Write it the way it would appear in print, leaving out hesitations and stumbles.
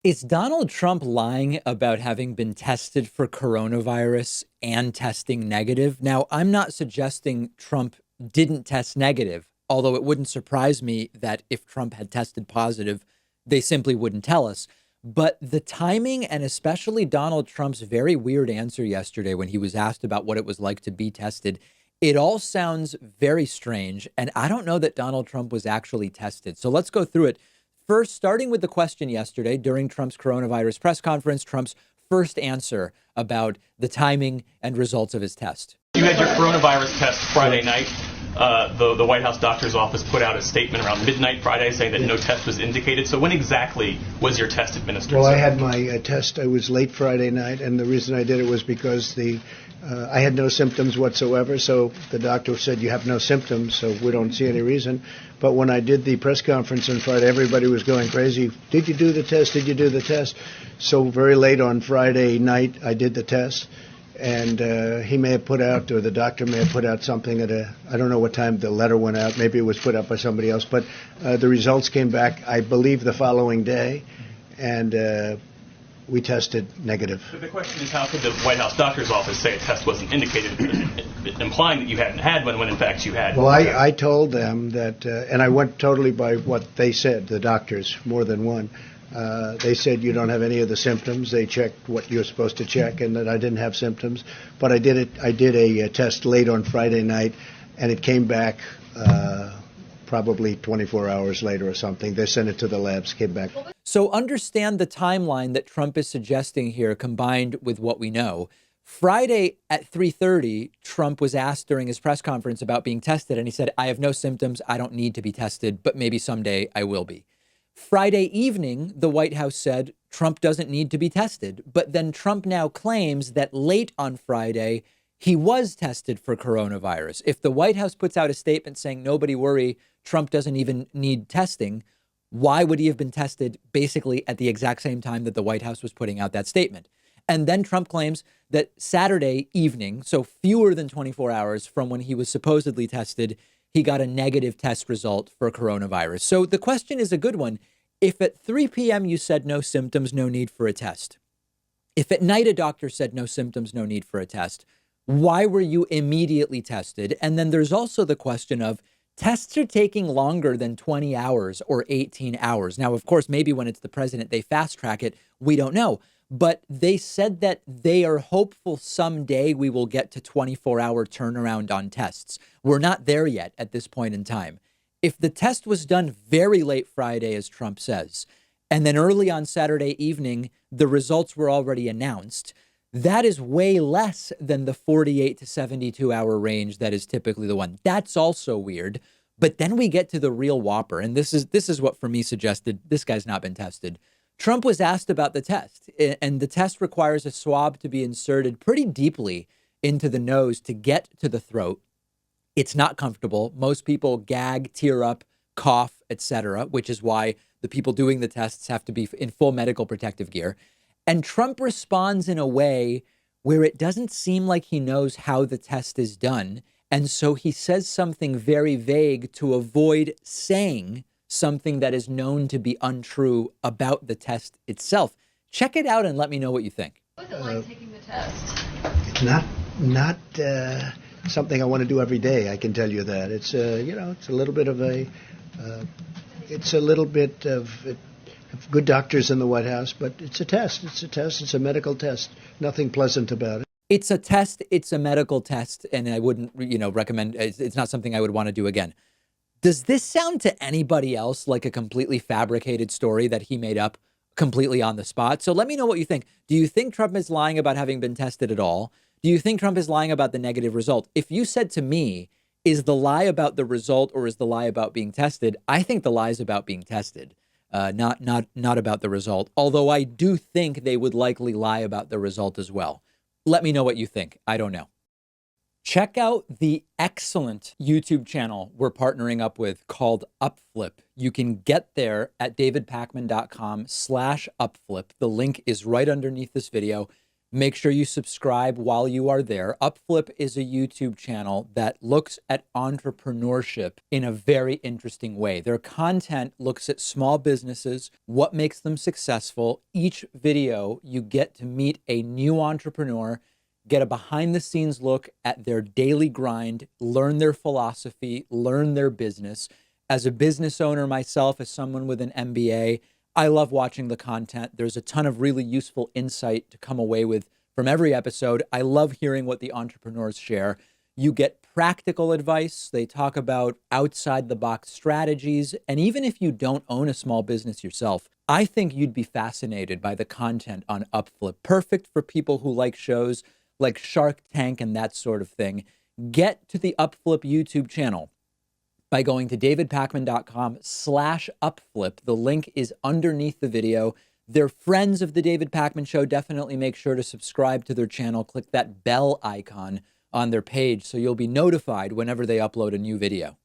Is Donald Trump lying about having been tested for coronavirus and testing negative? Now, I'm not suggesting Trump didn't test negative, although it wouldn't surprise me that if Trump had tested positive, they simply wouldn't tell us. But the timing, and especially Donald Trump's very weird answer yesterday when he was asked about what it was like to be tested, it all sounds very strange. And I don't know that Donald Trump was actually tested. So let's go through it. First, starting with the question yesterday during Trump's coronavirus press conference, Trump's first answer about the timing and results of his test. You had your coronavirus test Friday night. The White House doctor's office put out a statement around midnight Friday saying that no test was indicated. So when exactly was your test administered? Well, I had my test. I was late Friday night, and the reason I did it was because I had no symptoms whatsoever. So the doctor said, you have no symptoms, so we don't see any reason. But when I did the press conference on Friday, everybody was going crazy. Did you do the test? Did you do the test? So very late on Friday night, I did the test. And he may have put out, or the doctor may have put out something I don't know what time the letter went out. Maybe it was put out by somebody else. But the results came back, I believe, the following day. And we tested negative. But the question is, how could the White House doctor's office say a test wasn't indicated, implying that you hadn't had one when in fact you had? Well, I told them that, and I went totally by what they said, the doctors, more than one. They said you don't have any of the symptoms. They checked what you're supposed to check, and that I didn't have symptoms. But I did a test late on Friday night, and it came back probably 24 hours later or something. They sent it to the labs, came back. So understand the timeline that Trump is suggesting here combined with what we know. Friday at 3:30, Trump was asked during his press conference about being tested, and he said, I have no symptoms. I don't need to be tested, but maybe someday I will be. Friday evening, the White House said Trump doesn't need to be tested. But then Trump now claims that late on Friday, he was tested for coronavirus. If the White House puts out a statement saying, nobody worry, Trump doesn't even need testing, why would he have been tested basically at the exact same time that the White House was putting out that statement? And then Trump claims that Saturday evening, so fewer than 24 hours from when he was supposedly tested, he got a negative test result for coronavirus. So the question is a good one. If at 3 p.m. you said no symptoms, no need for a test. If at night a doctor said no symptoms, no need for a test, why were you immediately tested? And then there's also the question of tests are taking longer than 20 hours or 18 hours. Now, of course, maybe when it's the president, they fast track it. We don't know. But they said that they are hopeful someday we will get to 24-hour turnaround on tests. We're not there yet at this point in time. If the test was done very late Friday, as Trump says, and then early on Saturday evening, the results were already announced, that is way less than the 48 to 72-hour range that is typically the one. That's also weird. But then we get to the real whopper. And this is what, for me, suggested this guy's not been tested. Trump was asked about the test, and the test requires a swab to be inserted pretty deeply into the nose to get to the throat. It's not comfortable. Most people gag, tear up, cough, etc., which is why the people doing the tests have to be in full medical protective gear. And Trump responds in a way where it doesn't seem like he knows how the test is done. And so he says something very vague to avoid saying something that is known to be untrue about the test itself. Check it out and let me know what you think. What's it like taking the test? It's not something I want to do every day. I can tell you that. It's it's a little bit of good doctors in the White House, but it's a test. It's a test. It's a medical test. Nothing pleasant about it. It's a test. It's a medical test, and I wouldn't recommend. It's not something I would want to do again. Does this sound to anybody else like a completely fabricated story that he made up completely on the spot? So let me know what you think. Do you think Trump is lying about having been tested at all? Do you think Trump is lying about the negative result? If you said to me, is the lie about the result or is the lie about being tested? I think the lie is about being tested, not about the result. Although I do think they would likely lie about the result as well. Let me know what you think. I don't know. Check out the excellent YouTube channel we're partnering up with called Upflip. You can get there at davidpakman.com/upflip. The link is right underneath this video. Make sure you subscribe while you are there. Upflip is a YouTube channel that looks at entrepreneurship in a very interesting way. Their content looks at small businesses, what makes them successful. Each video, you get to meet a new entrepreneur, get a behind the scenes look at their daily grind, learn their philosophy, learn their business. As a business owner myself, as someone with an MBA, I love watching the content. There's a ton of really useful insight to come away with from every episode. I love hearing what the entrepreneurs share. You get practical advice. They talk about outside the box strategies. And even if you don't own a small business yourself, I think you'd be fascinated by the content on Upflip. Perfect for people who like shows like Shark Tank and that sort of thing. Get to the Upflip YouTube channel by going to davidpakman.com/upflip. The link is underneath the video. They're friends of the David Pakman Show. Definitely make sure to subscribe to their channel. Click that bell icon on their page so you'll be notified whenever they upload a new video.